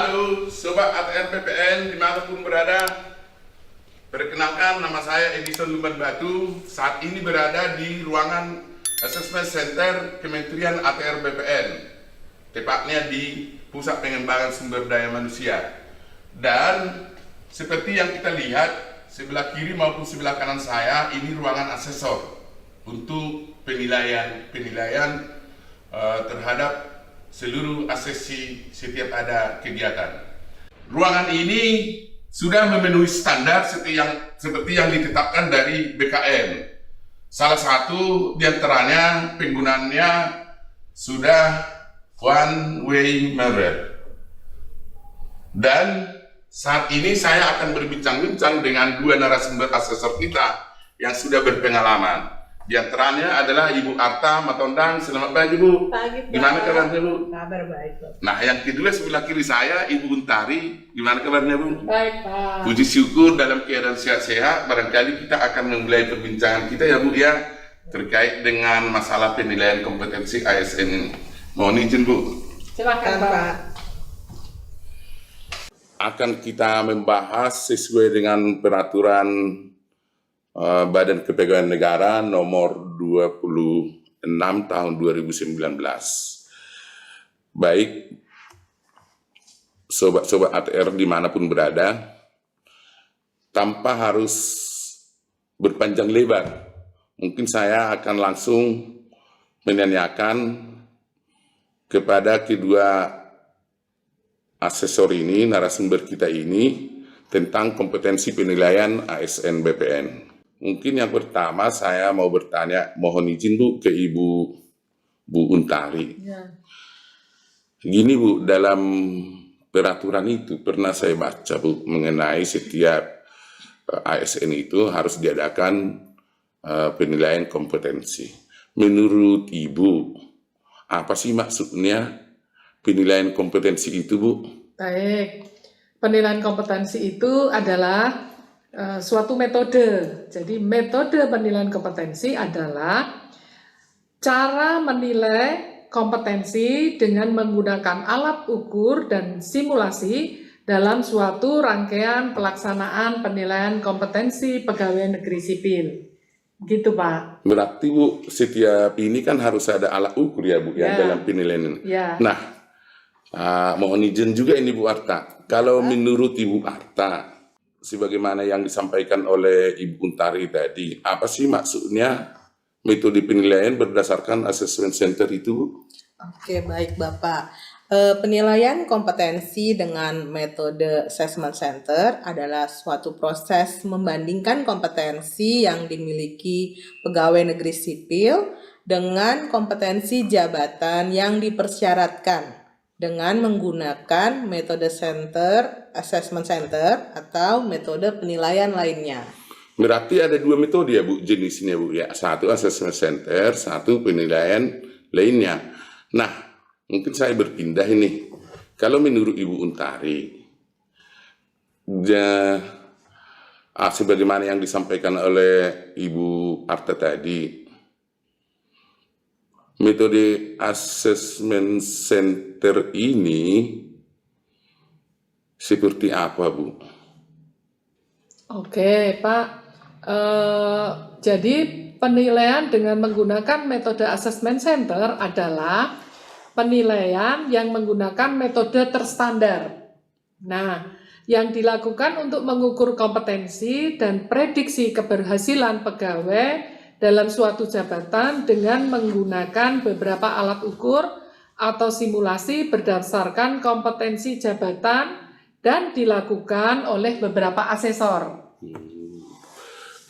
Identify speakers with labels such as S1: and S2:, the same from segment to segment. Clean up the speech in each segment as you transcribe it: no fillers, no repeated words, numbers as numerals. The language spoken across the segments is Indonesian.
S1: Halo Sobat ATR BPN dimanapun berada. Perkenalkan, nama saya Edison Lumban Batu. Saat ini berada di ruangan Assessment Center Kementerian ATR BPN, tepatnya di Pusat Pengembangan Sumber Daya Manusia. Dan seperti yang kita lihat, sebelah kiri maupun sebelah kanan saya, ini ruangan asesor untuk penilaian terhadap seluruh asesi setiap ada kegiatan. Ruangan ini sudah memenuhi standar seperti yang ditetapkan dari BKN. Salah satu di antaranya penggunaannya sudah one way mirror. Dan saat ini saya akan berbincang-bincang dengan dua narasumber asesor kita yang sudah berpengalaman. Di antaranya adalah Ibu Arta Matondang. Selamat pagi, Bu.
S2: Pagi, Pak.
S1: Gimana kabarnya, Bu?
S2: Kabar baik, Pak.
S1: Nah, yang kedua sebelah kiri saya, Ibu Untari. Gimana kabarnya, Bu?
S2: Baik, Pak.
S1: Puji syukur dalam keadaan sehat-sehat. Barangkali kita akan memulai perbincangan kita ya, Bu, ya, terkait dengan masalah penilaian kompetensi ASN ini. Mohon izin, Bu.
S2: Silakan, Pak.
S1: Akan kita membahas sesuai dengan peraturan Badan Kepegawaian Negara nomor 26 tahun 2019. Baik, sobat-sobat ATR dimanapun berada, tanpa harus berpanjang lebar, mungkin saya akan langsung menanyakan kepada kedua asesor ini, narasumber kita ini, tentang kompetensi penilaian ASN BPN. Mungkin yang pertama saya mau bertanya, mohon izin Bu ke Bu Untari.
S2: Ya.
S1: Gini Bu, dalam peraturan itu pernah saya baca Bu mengenai setiap ASN itu harus diadakan penilaian kompetensi. Menurut Ibu, apa sih maksudnya penilaian kompetensi itu, Bu?
S2: Baik. Penilaian kompetensi itu adalah suatu metode. Jadi metode penilaian kompetensi adalah cara menilai kompetensi dengan menggunakan alat ukur dan simulasi dalam suatu rangkaian pelaksanaan penilaian kompetensi pegawai negeri sipil. Gitu, Pak.
S1: Berarti Bu, setiap ini kan harus ada alat ukur ya Bu, yang dalam penilaian ini.
S2: Ya.
S1: Nah, mohon izin juga ini Bu Arta. Kalau menurut Ibu Arta, sebagaimana yang disampaikan oleh Ibu Untari tadi, apa sih maksudnya metode penilaian berdasarkan assessment center itu, Bu?
S3: Oke, baik Bapak. Penilaian kompetensi dengan metode assessment center adalah suatu proses membandingkan kompetensi yang dimiliki pegawai negeri sipil dengan kompetensi jabatan yang dipersyaratkan dengan menggunakan metode assessment center atau metode penilaian lainnya.
S1: Berarti ada dua metode ya Bu, jenisnya Bu ya. Satu assessment center, satu penilaian lainnya. Nah, mungkin saya berpindah ini. Kalau menurut Ibu Untari, sebagaimana yang disampaikan oleh Ibu Arta tadi, metode assessment center ini seperti apa, Bu?
S2: Oke, Pak. Jadi penilaian dengan menggunakan metode assessment center adalah penilaian yang menggunakan metode terstandar. Nah, yang dilakukan untuk mengukur kompetensi dan prediksi keberhasilan pegawai dalam suatu jabatan dengan menggunakan beberapa alat ukur atau simulasi berdasarkan kompetensi jabatan dan dilakukan oleh beberapa asesor.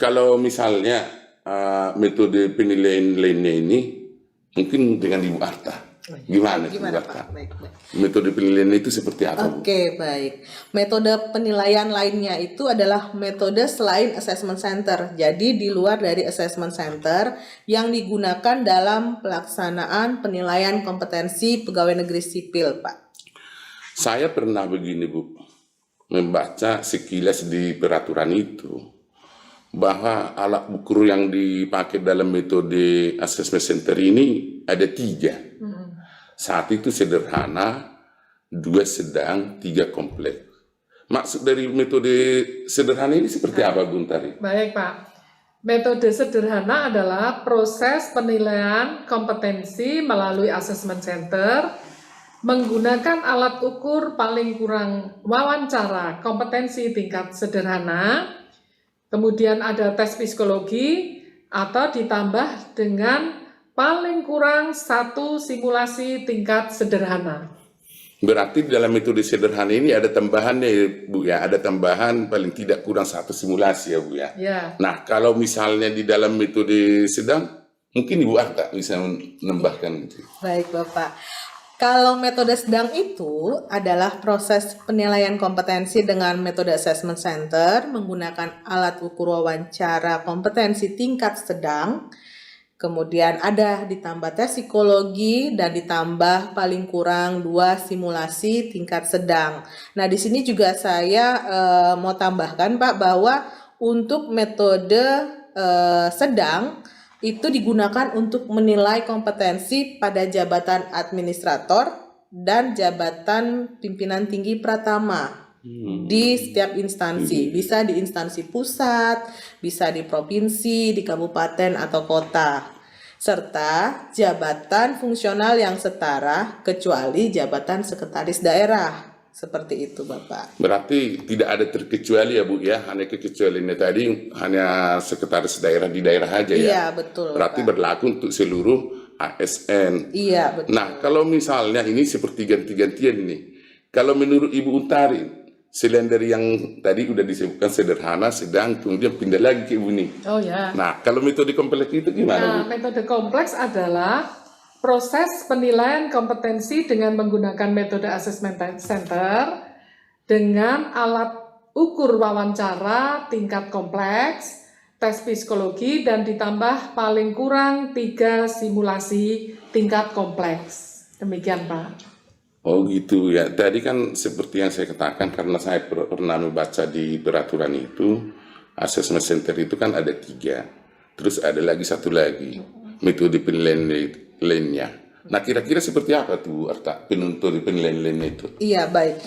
S1: Kalau misalnya metode penilaian lainnya ini, mungkin dengan Ibu Arta. Gimana Ibu Arta?
S3: Pak? Baik.
S1: Metode penilaian itu seperti apa, Bu?
S3: Oke, baik. Metode penilaian lainnya itu adalah metode selain assessment center. Jadi di luar dari assessment center yang digunakan dalam pelaksanaan penilaian kompetensi pegawai negeri sipil, Pak.
S1: Saya pernah begini, Bu, membaca sekilas di peraturan itu, bahwa alat ukur yang dipakai dalam metode assessment center ini ada 3. Satu itu sederhana, 2 sedang, 3 kompleks. Maksud dari metode sederhana ini seperti apa, Bung Tari?
S2: Baik, Pak. Metode sederhana adalah proses penilaian kompetensi melalui assessment center menggunakan alat ukur paling kurang wawancara kompetensi tingkat sederhana, kemudian ada tes psikologi, atau ditambah dengan paling kurang 1 simulasi tingkat sederhana.
S1: Berarti dalam metode sederhana ini ada tambahannya ya, Bu ya, ada tambahan paling tidak kurang 1 simulasi ya Bu ya.
S2: Ya.
S1: Nah kalau misalnya di dalam metode sedang, mungkin Ibu Arta bisa menambahkan itu.
S3: Baik Bapak. Kalau metode sedang itu adalah proses penilaian kompetensi dengan metode assessment center menggunakan alat ukur wawancara kompetensi tingkat sedang. Kemudian ada ditambah tes psikologi dan ditambah paling kurang 2 simulasi tingkat sedang. Nah, di sini juga saya mau tambahkan Pak bahwa untuk metode sedang itu digunakan untuk menilai kompetensi pada jabatan administrator dan jabatan pimpinan tinggi pratama. Di setiap instansi, bisa di instansi pusat, bisa di provinsi, di kabupaten atau kota, serta jabatan fungsional yang setara kecuali jabatan sekretaris daerah. Seperti itu Bapak.
S1: Berarti tidak ada terkecuali ya Bu ya, hanya kekecualiannya tadi hanya sekretaris daerah di daerah aja ya?
S3: Iya betul.
S1: Berarti
S3: Bapak.
S1: berlaku untuk seluruh ASN.
S3: Iya betul.
S1: Nah kalau misalnya ini seperti ganti-gantian ini, kalau menurut Ibu Untari, selain dari yang tadi udah disebutkan sederhana, sedang, kemudian pindah lagi ke Ibu nih.
S2: Oh ya.
S1: Nah kalau metode kompleks itu gimana Bu?
S2: Metode kompleks adalah proses penilaian kompetensi dengan menggunakan metode assessment center dengan alat ukur wawancara tingkat kompleks, tes psikologi, dan ditambah paling kurang 3 simulasi tingkat kompleks. Demikian Pak.
S1: Oh gitu ya, tadi kan seperti yang saya katakan karena saya pernah membaca di peraturan itu, assessment center itu kan ada 3, terus ada lagi 1 lagi, metode penilaian lainnya. Nah kira-kira seperti apa tuh Arta metode penilaian lainnya itu?
S3: Iya baik.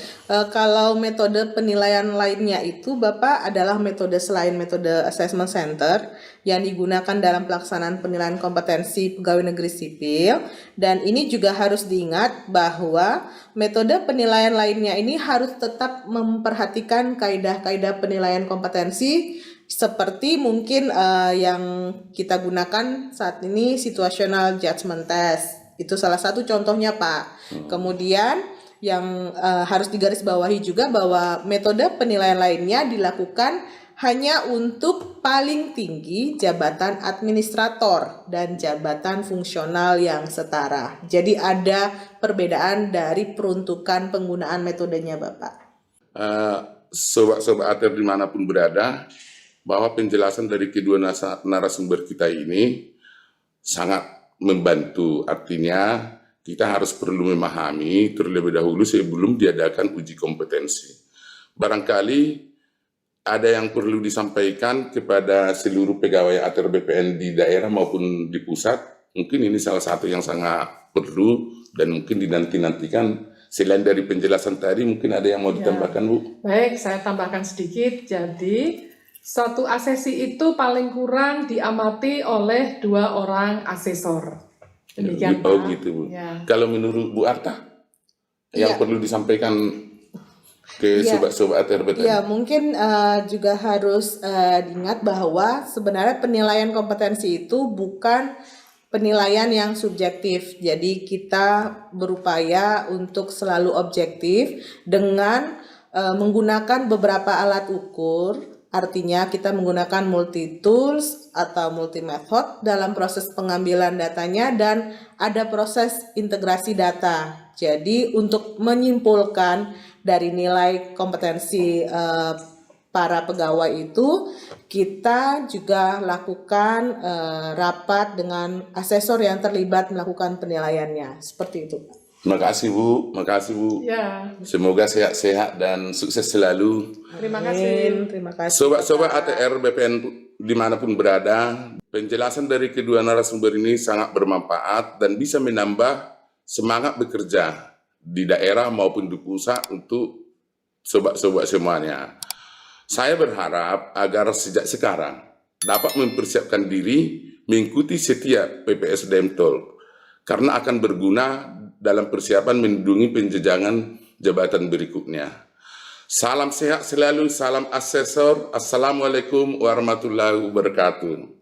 S3: Kalau metode penilaian lainnya itu Bapak adalah metode selain metode assessment center yang digunakan dalam pelaksanaan penilaian kompetensi pegawai negeri sipil, dan ini juga harus diingat bahwa metode penilaian lainnya ini harus tetap memperhatikan kaidah-kaidah penilaian kompetensi seperti mungkin yang kita gunakan saat ini situational judgment test. Itu salah satu contohnya Pak. Kemudian yang harus digarisbawahi juga bahwa metode penilaian lainnya dilakukan hanya untuk paling tinggi jabatan administrator dan jabatan fungsional yang setara. Jadi ada perbedaan dari peruntukan penggunaan metodenya Bapak.
S1: Sobat-sobat ATR dimanapun berada, bahwa penjelasan dari kedua narasumber kita ini sangat membantu. Artinya kita harus perlu memahami terlebih dahulu sebelum diadakan uji kompetensi. Barangkali ada yang perlu disampaikan kepada seluruh pegawai ATR BPN di daerah maupun di pusat. Mungkin ini salah satu yang sangat perlu dan mungkin dinanti-nantikan. Selain dari penjelasan tadi, mungkin ada yang mau ditambahkan Bu?
S2: Baik, saya tambahkan sedikit. Jadi satu asesi itu paling kurang diamati oleh 2 orang asesor. Demikian
S1: Oh
S2: Pak.
S1: gitu Bu.
S2: Ya.
S1: Kalau menurut Bu Arta, yang perlu disampaikan ke sobat-sobat ATR BPN?
S3: Ya, mungkin juga harus diingat bahwa sebenarnya penilaian kompetensi itu bukan penilaian yang subjektif. Jadi kita berupaya untuk selalu objektif dengan menggunakan beberapa alat ukur. Artinya kita menggunakan multi tools atau multi method dalam proses pengambilan datanya, dan ada proses integrasi data. Jadi untuk menyimpulkan dari nilai kompetensi para pegawai itu, kita juga lakukan rapat dengan asesor yang terlibat melakukan penilaiannya. Seperti itu.
S1: Terima kasih Bu, makasih Bu.
S2: Ya,
S1: Semoga sehat-sehat dan sukses selalu.
S2: terima kasih.
S3: Terima kasih.
S1: Sobat-sobat ATR BPN dimanapun berada, penjelasan dari kedua narasumber ini sangat bermanfaat dan bisa menambah semangat bekerja di daerah maupun di pusat untuk sobat-sobat semuanya. Saya berharap agar sejak sekarang dapat mempersiapkan diri mengikuti setiap PPSDM Tol karena akan berguna dalam persiapan melindungi penjenjangan jabatan berikutnya. Salam sehat selalu, salam asesor. Assalamualaikum warahmatullahi wabarakatuh.